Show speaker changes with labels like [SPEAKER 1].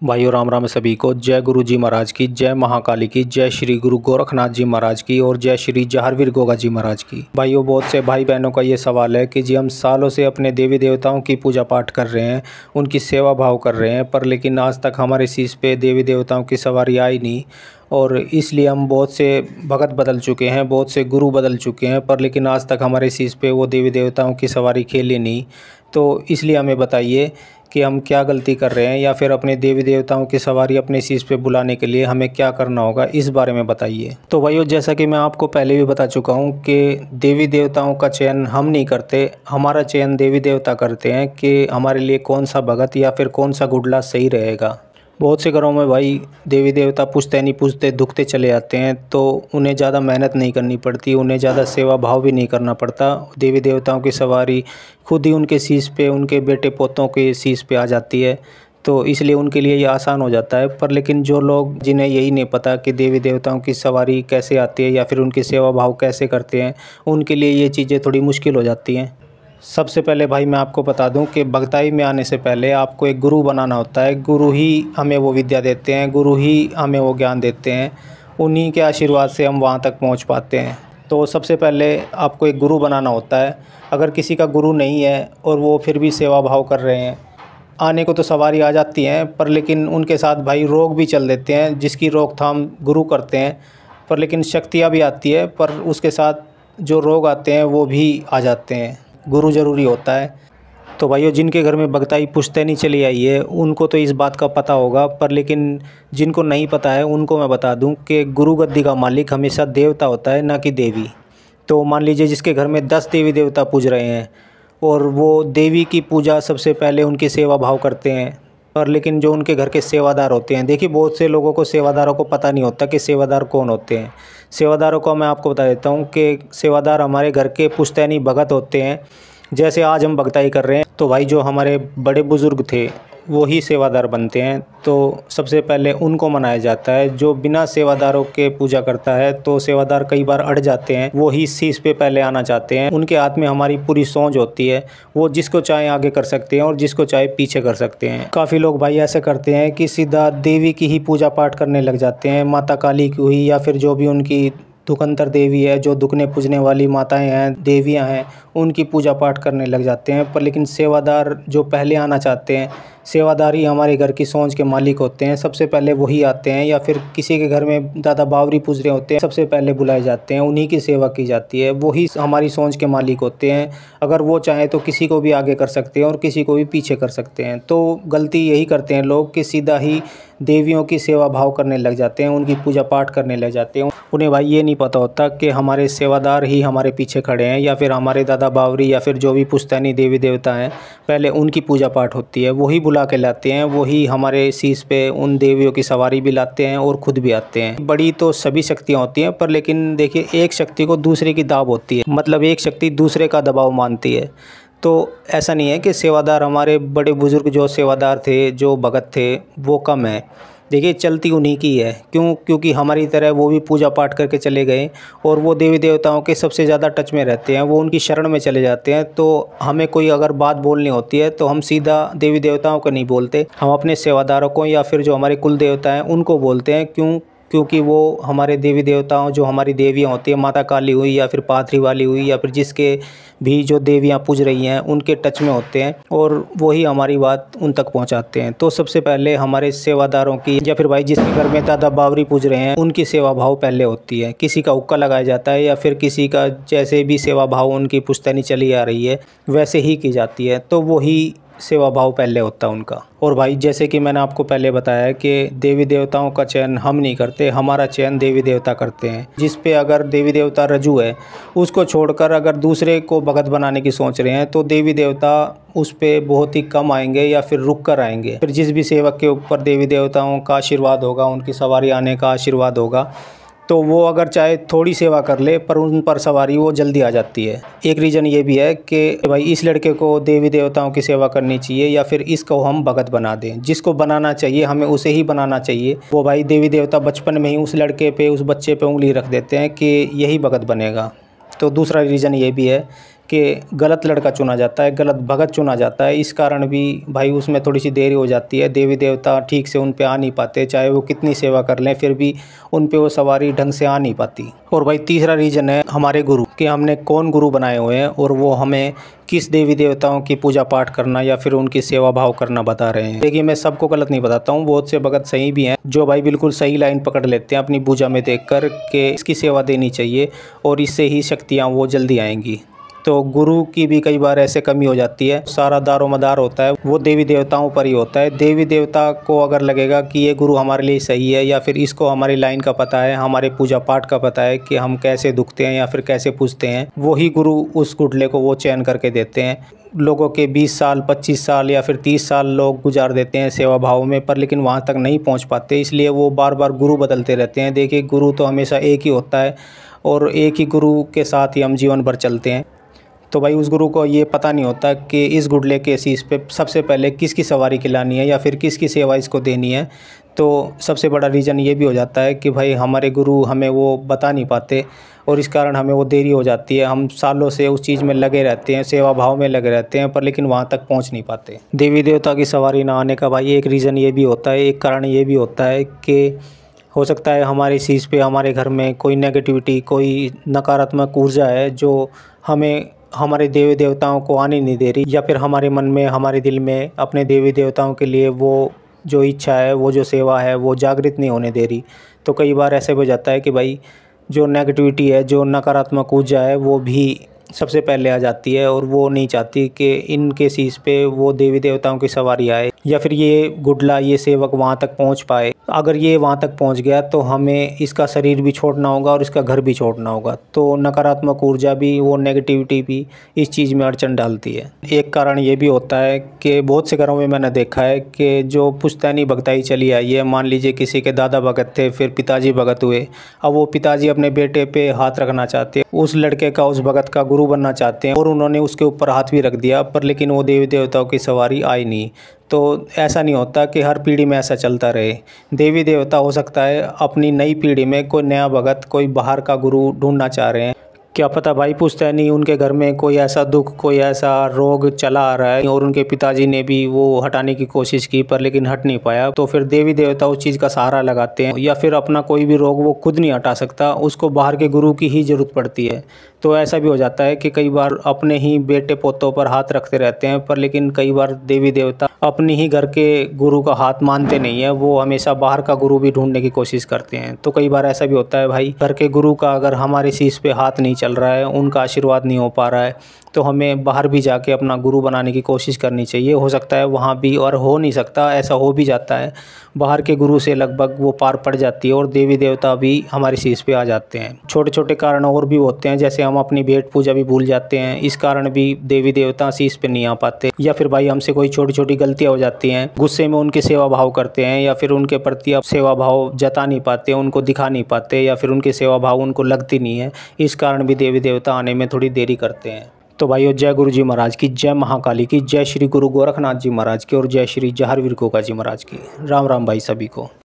[SPEAKER 1] भाइयों राम राम सभी को। जय गुरु जी महाराज की, जय महाकाली की, जय श्री गुरु गोरखनाथ जी महाराज की और जय श्री जहारवीर गोगा जी महाराज की। भाइयों बहुत से भाई बहनों का ये सवाल है कि जी हम सालों से अपने देवी देवताओं की पूजा पाठ कर रहे हैं, उनकी सेवा भाव कर रहे हैं, पर लेकिन आज तक हमारे शीश पे देवी देवताओं की सवारी आई नहीं। और इसलिए हम बहुत से भगत बदल चुके हैं, बहुत से गुरु बदल चुके हैं, पर लेकिन आज तक हमारे शीश पे वो देवी देवताओं की सवारी खेली नहीं। तो इसलिए हमें बताइए कि हम क्या गलती कर रहे हैं, या फिर अपने देवी देवताओं की सवारी अपने शीश पे बुलाने के लिए हमें क्या करना होगा, इस बारे में बताइए। तो भाइयों जैसा कि मैं आपको पहले भी बता चुका हूँ कि देवी देवताओं का चयन हम नहीं करते, हमारा चयन देवी देवता करते हैं कि हमारे लिए कौन सा भगत या फिर कौन सा गुडला सही रहेगा। बहुत से घरों में भाई देवी देवता पूछते नहीं पूछते दुखते चले जाते हैं, तो उन्हें ज़्यादा मेहनत नहीं करनी पड़ती, उन्हें ज़्यादा सेवा भाव भी नहीं करना पड़ता। देवी देवताओं की सवारी खुद ही उनके शीश पे, उनके बेटे पोतों के शीश पे आ जाती है, तो इसलिए उनके लिए ये आसान हो जाता है। पर लेकिन जो लोग जिन्हें यही नहीं पता कि देवी देवताओं की सवारी कैसे आती है या फिर उनकी सेवा भाव कैसे करते हैं, उनके लिए ये चीज़ें थोड़ी मुश्किल हो जाती हैं। सबसे पहले भाई मैं आपको बता दूं कि भगताई में आने से पहले आपको एक गुरु बनाना होता है। गुरु ही हमें वो विद्या देते हैं, गुरु ही हमें वो ज्ञान देते हैं, उन्हीं के आशीर्वाद से हम वहाँ तक पहुँच पाते हैं। तो सबसे पहले आपको एक गुरु बनाना होता है। अगर किसी का गुरु नहीं है और वो फिर भी सेवा भाव कर रहे हैं, आने को तो सवारी आ जाती हैं, पर लेकिन उनके साथ भाई रोग भी चल देते हैं, जिसकी रोकथाम गुरु करते हैं। पर लेकिन शक्तियाँ भी आती है, पर उसके साथ जो रोग आते हैं वो भी आ जाते हैं। गुरु ज़रूरी होता है। तो भाइयों जिनके घर में भगताई पुश्तैनी चली आई है उनको तो इस बात का पता होगा, पर लेकिन जिनको नहीं पता है उनको मैं बता दूं कि गुरु गद्दी का मालिक हमेशा देवता होता है, ना कि देवी। तो मान लीजिए जिसके घर में 10 देवी देवता पूज रहे हैं और वो देवी की पूजा सबसे पहले उनकी सेवा भाव करते हैं, पर लेकिन जो उनके घर के सेवादार होते हैं, देखिए बहुत से लोगों को सेवादारों को पता नहीं होता कि सेवादार कौन होते हैं। सेवादारों को मैं आपको बता देता हूँ कि सेवादार हमारे घर के पुश्तैनी भगत होते हैं। जैसे आज हम भगताई कर रहे हैं तो भाई जो हमारे बड़े बुज़ुर्ग थे वो ही सेवादार बनते हैं, तो सबसे पहले उनको मनाया जाता है। जो बिना सेवादारों के पूजा करता है तो सेवादार कई बार अड़ जाते हैं, वो ही शीश पे पहले आना चाहते हैं। उनके हाथ में हमारी पूरी सोच होती है, वो जिसको चाहे आगे कर सकते हैं और जिसको चाहे पीछे कर सकते हैं। काफ़ी लोग भाई ऐसे करते हैं कि सीधा देवी की ही पूजा पाठ करने लग जाते हैं, माता काली की हुई या फिर जो भी उनकी दुखंतर देवी है, जो दुखने पूजने वाली माताएं हैं, देवियां हैं, उनकी पूजा पाठ करने लग जाते हैं। पर लेकिन सेवादार जो पहले आना चाहते हैं, सेवादार ही हमारे घर की सोच के मालिक होते हैं, सबसे पहले वही आते हैं। या फिर किसी के घर में दादा बावरी पूज रहे होते हैं, सबसे पहले बुलाए जाते हैं, उन्हीं की सेवा की जाती है, वही हमारी सोच के मालिक होते हैं। अगर वो चाहें तो किसी को भी आगे कर सकते हैं और किसी को भी पीछे कर सकते हैं। तो गलती यही करते हैं लोग कि सीधा ही देवियों की सेवा भाव करने लग जाते हैं, उनकी पूजा पाठ करने लग जाते हैं। उन्हें भाई ये नहीं पता होता कि हमारे सेवादार ही हमारे पीछे खड़े हैं, या फिर हमारे दादा बावरी या फिर जो भी पुश्तैनी देवी देवता हैं, पहले उनकी पूजा पाठ होती है, वही बुला के लाते हैं, वही हमारे शीश पे उन देवियों की सवारी भी लाते हैं और खुद भी आते हैं। बड़ी तो सभी शक्तियाँ होती हैं, पर लेकिन देखिए एक शक्ति को दूसरे की दाव होती है, मतलब एक शक्ति दूसरे का दबाव मानती है। तो ऐसा नहीं है कि सेवादार, हमारे बड़े बुज़ुर्ग जो सेवादार थे, जो भगत थे, वो कम है। देखिए चलती उन्हीं की है, क्योंकि हमारी तरह वो भी पूजा पाठ करके चले गए और वो देवी देवताओं के सबसे ज़्यादा टच में रहते हैं, वो उनकी शरण में चले जाते हैं। तो हमें कोई अगर बात बोलनी होती है तो हम सीधा देवी देवताओं को नहीं बोलते, हम अपने सेवादारों को या फिर जो हमारे कुल देवता हैं उनको बोलते हैं। क्योंकि वो हमारे देवी देवताओं, जो हमारी देवियाँ होती हैं, माता काली हुई या फिर पाथरी वाली हुई या फिर जिसके भी जो देवियाँ पूज रही हैं, उनके टच में होते हैं और वही हमारी बात उन तक पहुंचाते हैं। तो सबसे पहले हमारे सेवादारों की, या फिर भाई जिसके घर में दादा बावरी पूज रहे हैं, उनकी सेवा भाव पहले होती है। किसी का हुक्का लगाया जाता है या फिर किसी का जैसे भी सेवा भाव उनकी पुश्तैनी चली आ रही है वैसे ही की जाती है, तो वही सेवा भाव पहले होता है उनका। और भाई जैसे कि मैंने आपको पहले बताया कि देवी देवताओं का चयन हम नहीं करते, हमारा चयन देवी देवता करते हैं। जिस पे अगर देवी देवता रजू है, उसको छोड़कर अगर दूसरे को भगत बनाने की सोच रहे हैं तो देवी देवता उस पे बहुत ही कम आएंगे या फिर रुक कर आएंगे। फिर जिस भी सेवक के ऊपर देवी देवताओं का आशीर्वाद होगा, उनकी सवारी आने का आशीर्वाद होगा, तो वो अगर चाहे थोड़ी सेवा कर ले पर उन पर सवारी वो जल्दी आ जाती है। एक रीज़न ये भी है कि भाई इस लड़के को देवी देवताओं की सेवा करनी चाहिए या फिर इसको हम भगत बना दें। जिसको बनाना चाहिए हमें उसे ही बनाना चाहिए। वो भाई देवी देवता बचपन में ही उस लड़के पे, उस बच्चे पे उंगली रख देते हैं कि यही भगत बनेगा। तो दूसरा रीज़न ये भी है कि गलत लड़का चुना जाता है, गलत भगत चुना जाता है। इस कारण भी भाई उसमें थोड़ी सी देरी हो जाती है। देवी देवता ठीक से उन पे आ नहीं पाते, चाहे वो कितनी सेवा कर लें फिर भी उन पे वो सवारी ढंग से आ नहीं पाती। और भाई तीसरा रीज़न है हमारे गुरु, कि हमने कौन गुरु बनाए हुए हैं और वो हमें किस देवी देवताओं की पूजा पाठ करना या फिर उनकी सेवा भाव करना बता रहे हैं। देखिए मैं सबको गलत नहीं बताता हूँ, बहुत से भगत सही भी हैं जो भाई बिल्कुल सही लाइन पकड़ लेते हैं अपनी पूजा में देखकर कि इसकी सेवा देनी चाहिए और इससे ही शक्तियाँ वो जल्दी आएंगी। तो गुरु की भी कई बार ऐसे कमी हो जाती है। सारा दारोमदार होता है वो देवी देवताओं पर ही होता है। देवी देवता को अगर लगेगा कि ये गुरु हमारे लिए सही है या फिर इसको हमारी लाइन का पता है, हमारे पूजा पाठ का पता है कि हम कैसे दुखते हैं या फिर कैसे पूजते हैं, वही गुरु उस गुटले को वो चयन करके देते हैं। लोगों के 20 साल 25 साल या फिर 30 साल लोग गुजार देते हैं सेवा भाव में, पर लेकिन वहाँ तक नहीं पहुँच पाते, इसलिए वो बार बार गुरु बदलते रहते हैं। देखिए गुरु तो हमेशा एक ही होता है और एक ही गुरु के साथ ही हम जीवन भर चलते हैं। तो भाई उस गुरु को ये पता नहीं होता कि इस गुडले के शीश पे सबसे पहले किसकी सवारी खिलानी है या फिर किसकी सेवा इसको देनी है। तो सबसे बड़ा रीज़न ये भी हो जाता है कि भाई हमारे गुरु हमें वो बता नहीं पाते और इस कारण हमें वो देरी हो जाती है। हम सालों से उस चीज़ में लगे रहते हैं, सेवा भाव में लगे रहते हैं, पर लेकिन वहाँ तक पहुँच नहीं पाते। देवी देवता की सवारी ना आने का भाई एक रीज़न ये भी होता है, एक कारण ये भी होता है कि हो सकता है हमारे शीश पे हमारे घर में कोई नेगेटिविटी, कोई नकारात्मक ऊर्जा है जो हमें हमारे देवी देवताओं को आने नहीं दे रही, या फिर हमारे मन में हमारे दिल में अपने देवी देवताओं के लिए वो जो इच्छा है, वो जो सेवा है वो जागृत नहीं होने दे रही। तो कई बार ऐसे हो जाता है कि भाई जो नेगेटिविटी है, जो नकारात्मक ऊर्जा है वो भी सबसे पहले आ जाती है और वो नहीं चाहती कि इनके शीश पे वो देवी देवताओं की सवारी आए या फिर ये गुडला, ये सेवक वहाँ तक पहुँच पाए। अगर ये वहाँ तक पहुँच गया तो हमें इसका शरीर भी छोड़ना होगा और इसका घर भी छोड़ना होगा। तो नकारात्मक ऊर्जा भी, वो नेगेटिविटी भी इस चीज़ में अड़चन डालती है। एक कारण ये भी होता है कि बहुत से घरों में मैंने देखा है कि जो पुश्तैनी भगताई चली आई है, मान लीजिए किसी के दादा भगत थे, फिर पिताजी भगत हुए, अब वो पिताजी अपने बेटे पे हाथ रखना चाहते हैं, उस लड़के का, उस भगत का गुरु बनना चाहते हैं और उन्होंने उसके ऊपर हाथ भी रख दिया, पर लेकिन वो देवी देवताओं की सवारी आई नहीं। तो ऐसा नहीं होता कि हर पीढ़ी में ऐसा चलता रहे। देवी देवता हो सकता है अपनी नई पीढ़ी में कोई नया भगत, कोई बाहर का गुरु ढूंढना चाह रहे हैं। क्या पता भाई पुश्तैनी उनके घर में कोई ऐसा दुख, कोई ऐसा रोग चला आ रहा है और उनके पिताजी ने भी वो हटाने की कोशिश की पर लेकिन हट नहीं पाया, तो फिर देवी देवता उस चीज़ का सहारा लगाते हैं। या फिर अपना कोई भी रोग वो खुद नहीं हटा सकता, उसको बाहर के गुरु की ही ज़रूरत पड़ती है। तो ऐसा भी हो जाता है कि कई बार अपने ही बेटे पोतों पर हाथ रखते रहते हैं, पर लेकिन कई बार देवी देवता अपनी ही घर के गुरु का हाथ मानते नहीं है, वो हमेशा बाहर का गुरु भी ढूंढने की कोशिश करते हैं। तो कई बार ऐसा भी होता है भाई, घर के गुरु का अगर हमारे शीश पे हाथ नहीं चल रहा है, उनका आशीर्वाद नहीं हो पा रहा है, तो हमें बाहर भी जाके अपना गुरु बनाने की कोशिश करनी चाहिए। हो सकता है वहाँ भी, और हो नहीं सकता, ऐसा हो भी जाता है, बाहर के गुरु से लगभग वो पार पड़ जाती है और देवी देवता भी हमारे शीश पे आ जाते हैं। छोटे छोटे कारण और भी होते हैं, जैसे हम अपनी भेंट पूजा भी भूल जाते हैं, इस कारण भी देवी देवता शीश पे नहीं आ पाते। या फिर भाई हमसे कोई छोटी छोटी गलतियाँ हो जाती हैं, गुस्से में उनकी सेवा भाव करते हैं या फिर उनके प्रति आप सेवा भाव जता नहीं पाते, उनको दिखा नहीं पाते, या फिर उनकी सेवा भाव उनको लगती नहीं है, इस कारण भी देवी देवता आने में थोड़ी देरी करते हैं। तो भाइयों, जय गुरु जी महाराज की, जय महाकाली की, जय श्री गुरु गोरखनाथ जी महाराज की और जय श्री जहरवीर गोगा जी महाराज की। राम राम भाई सभी को।